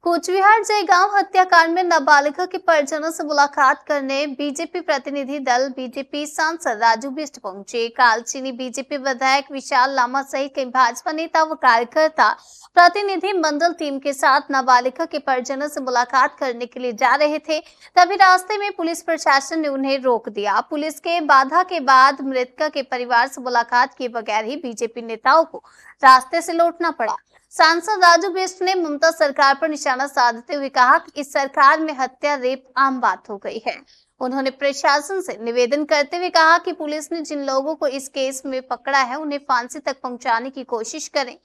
कूचबिहार जयगांव हत्याकांड में नाबालिगा के परिजनों से मुलाकात करने बीजेपी प्रतिनिधि दल बीजेपी सांसद राजू बिष्ट पहुंचे। कालचीनी बीजेपी विधायक विशाल लामा सहित कई भाजपा नेता व कार्यकर्ता प्रतिनिधि मंडल टीम के साथ नाबालिगा के परिजनों से मुलाकात करने के लिए जा रहे थे, तभी रास्ते में पुलिस प्रशासन ने उन्हें रोक दिया। पुलिस के बाधा के बाद मृतका के परिवार से मुलाकात किए बगैर ही बीजेपी नेताओं को रास्ते से लौटना पड़ा। सांसद राजू बिष्ट ने ममता सरकार पर निशाना साधते हुए कहा कि इस सरकार में हत्या रेप आम बात हो गई है। उन्होंने प्रशासन से निवेदन करते हुए कहा कि पुलिस ने जिन लोगों को इस केस में पकड़ा है उन्हें फांसी तक पहुंचाने की कोशिश करें।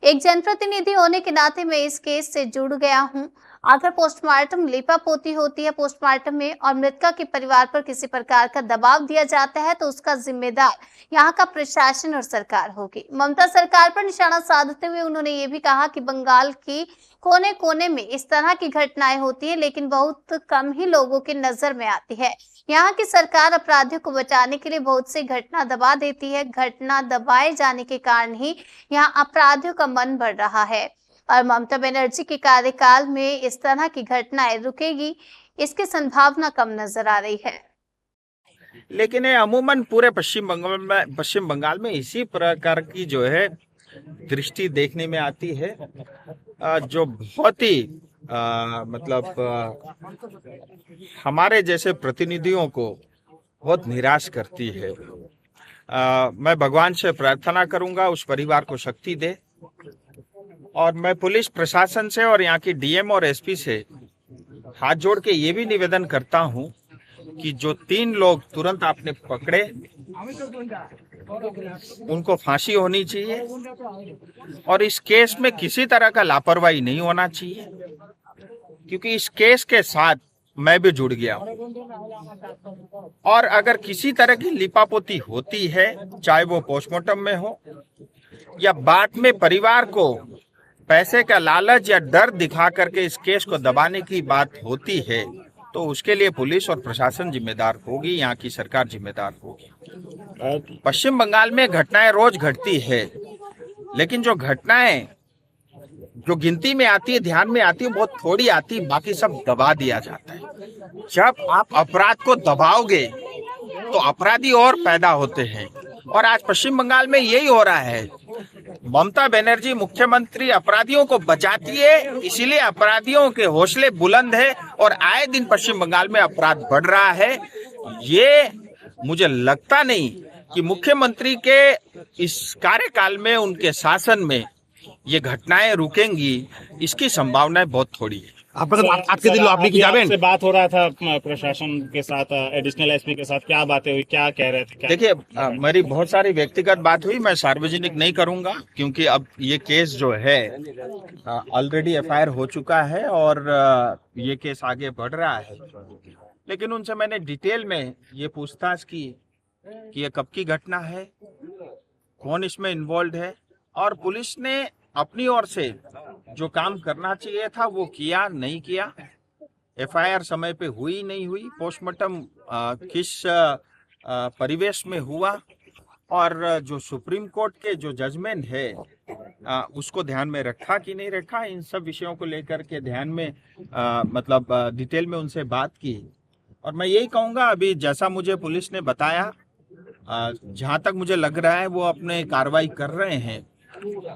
एक जनप्रतिनिधि होने के नाते मैं इस केस से जुड़ गया हूं। अगर पोस्टमार्टम लीपापोती होती है पोस्टमार्टम में और मृतका के परिवार पर किसी प्रकार का दबाव दिया जाता है तो उसका जिम्मेदार यहाँ का प्रशासन और सरकार होगी। ममता सरकार पर निशाना साधते हुए उन्होंने ये भी कहा कि बंगाल की कोने कोने में इस तरह की घटनाएं होती है, लेकिन बहुत कम ही लोगों के नजर में आती है। यहाँ की सरकार अपराधियों को बचाने के लिए बहुत सी घटना दबा देती है। घटना दबाए जाने के कारण ही यहाँ अपराधियों का मन बढ़ रहा है और ममता बनर्जी के कार्यकाल में इस तरह की घटनाएं रुकेगी, इसकी संभावना कम नजर आ रही है। लेकिन ये अमूमन पूरे पश्चिम बंगाल में इसी प्रकार की जो है दृष्टि देखने में आती है, जो बहुत ही हमारे जैसे प्रतिनिधियों को बहुत निराश करती है। मैं भगवान से प्रार्थना करूंगा उस परिवार को शक्ति दे, और मैं पुलिस प्रशासन से और यहाँ की डीएम और एसपी से हाथ जोड़ के ये भी निवेदन करता हूँ कि जो 3 लोग तुरंत आपने पकड़े उनको फांसी होनी चाहिए और इस केस में किसी तरह का लापरवाही नहीं होना चाहिए, क्योंकि इस केस के साथ मैं भी जुड़ गया हूँ। और अगर किसी तरह की लिपापोती होती है, चाहे वो पोस्टमार्टम में हो या बाद में परिवार को पैसे का लालच या डर दिखा करके इस केस को दबाने की बात होती है, तो उसके लिए पुलिस और प्रशासन जिम्मेदार होगी, यहाँ की सरकार जिम्मेदार होगी। पश्चिम बंगाल में घटनाएं रोज घटती है, लेकिन जो घटनाएं जो गिनती में आती है, ध्यान में आती है, बहुत थोड़ी आती है, बाकी सब दबा दिया जाता है। जब आप अपराध को दबाओगे तो अपराधी और पैदा होते हैं, और आज पश्चिम बंगाल में यही हो रहा है। ममता बनर्जी मुख्यमंत्री अपराधियों को बचाती है, इसीलिए अपराधियों के हौसले बुलंद है और आए दिन पश्चिम बंगाल में अपराध बढ़ रहा है। ये मुझे लगता नहीं कि मुख्यमंत्री के इस कार्यकाल में, उनके शासन में ये घटनाएं रुकेंगी, इसकी संभावनाएं बहुत थोड़ी है। आपसे बात हो रहा था प्रशासन के साथ, एडिशनल एसपी के साथ, क्या बातें हुई, क्या कह रहे थे? देखिए, मेरी बहुत सारी व्यक्तिगत बात हुई, मैं सार्वजनिक नहीं करूंगा, क्योंकि अब ये केस जो है ऑलरेडी एफआईआर हो चुका है और ये केस आगे बढ़ रहा है। लेकिन उनसे मैंने डिटेल में ये पूछताछ की कि ये कब की घटना है, कौन इसमें इन्वॉल्व है, और पुलिस ने अपनी ओर से जो काम करना चाहिए था वो किया नहीं किया। एफआईआर समय पे हुई नहीं हुई, पोस्टमार्टम किस परिवेश में हुआ, और जो सुप्रीम कोर्ट के जो जजमेंट है उसको ध्यान में रखा कि नहीं रखा, इन सब विषयों को लेकर के ध्यान में डिटेल में उनसे बात की। और मैं यही कहूँगा, अभी जैसा मुझे पुलिस ने बताया, जहाँ तक मुझे लग रहा है वो अपने कार्रवाई कर रहे हैं,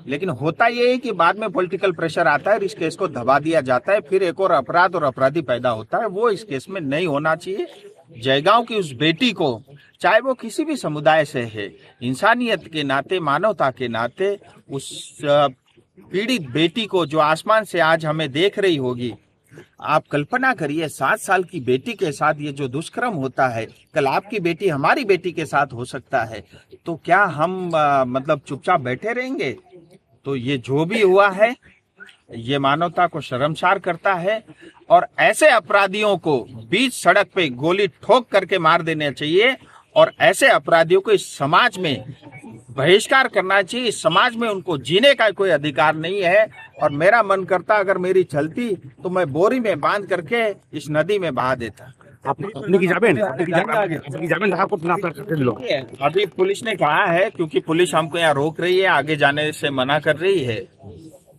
लेकिन होता ये है कि बाद में पॉलिटिकल प्रेशर आता है, इस केस को दबा दिया जाता है, फिर एक और अपराध और अपराधी पैदा होता है। वो इस केस में नहीं होना चाहिए। जयगांव की उस बेटी को, चाहे वो किसी भी समुदाय से है, इंसानियत के नाते, मानवता के नाते, उस पीड़ित बेटी को जो आसमान से आज हमें देख रही होगी, आप कल्पना करिए 7 साल की बेटी के साथ ये जो दुष्कर्म होता है, कल आपकी बेटी हमारी बेटी के साथ हो सकता है, तो क्या हम चुपचाप बैठे रहेंगे? तो ये जो भी हुआ है ये मानवता को शर्मसार करता है, और ऐसे अपराधियों को बीच सड़क पे गोली ठोक करके मार देना चाहिए, और ऐसे अपराधियों को इस समाज में बहिष्कार करना चाहिए। इस समाज में उनको जीने का कोई अधिकार नहीं है। और मेरा मन करता, अगर मेरी चलती तो मैं बोरी में बांध करके इस नदी में बहा देता। अभी पुलिस ने कहा है, क्योंकि पुलिस हमको यहाँ रोक रही है, आगे जाने से मना कर रही है,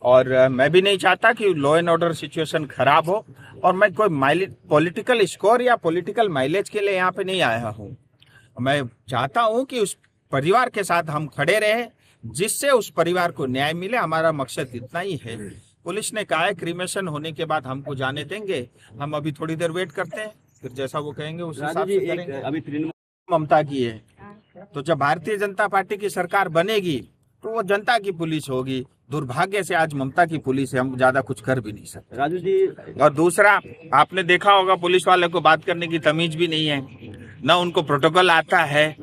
और मैं भी नहीं चाहता कि लॉ एंड ऑर्डर सिचुएशन खराब हो, और मैं कोई पॉलिटिकल स्कोर या पॉलिटिकल माइलेज के लिए यहाँ पे नहीं आया हूँ। मैं चाहता हूँ कि उस परिवार के साथ हम खड़े रहे, जिससे उस परिवार को न्याय मिले। हमारा मकसद इतना ही है। पुलिस ने कहा है क्रीमेशन होने के बाद हमको जाने देंगे, हम अभी थोड़ी देर वेट करते हैं, फिर जैसा वो कहेंगे उस हिसाब से करेंगे। अभी तृणमूल ममता की है, तो जब भारतीय जनता पार्टी की सरकार बनेगी तो वो जनता की पुलिस होगी। दुर्भाग्य से आज ममता की पुलिस है, हम ज्यादा कुछ कर भी नहीं सकते। राजू जी, और दूसरा, आपने देखा होगा पुलिस वाले को बात करने की तमीज भी नहीं है, ना उनको प्रोटोकॉल आता है,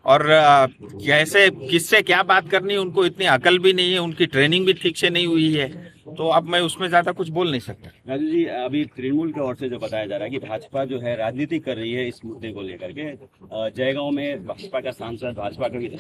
और कैसे किससे क्या बात करनी उनको इतनी अकल भी नहीं है, उनकी ट्रेनिंग भी ठीक से नहीं हुई है। तो अब मैं उसमें ज्यादा कुछ बोल नहीं सकता। राजू जी, अभी तृणमूल की ओर से जो बताया जा रहा है कि भाजपा जो है राजनीति कर रही है इस मुद्दे को लेकर के, जयगांव में भाजपा का सांसद भाजपा का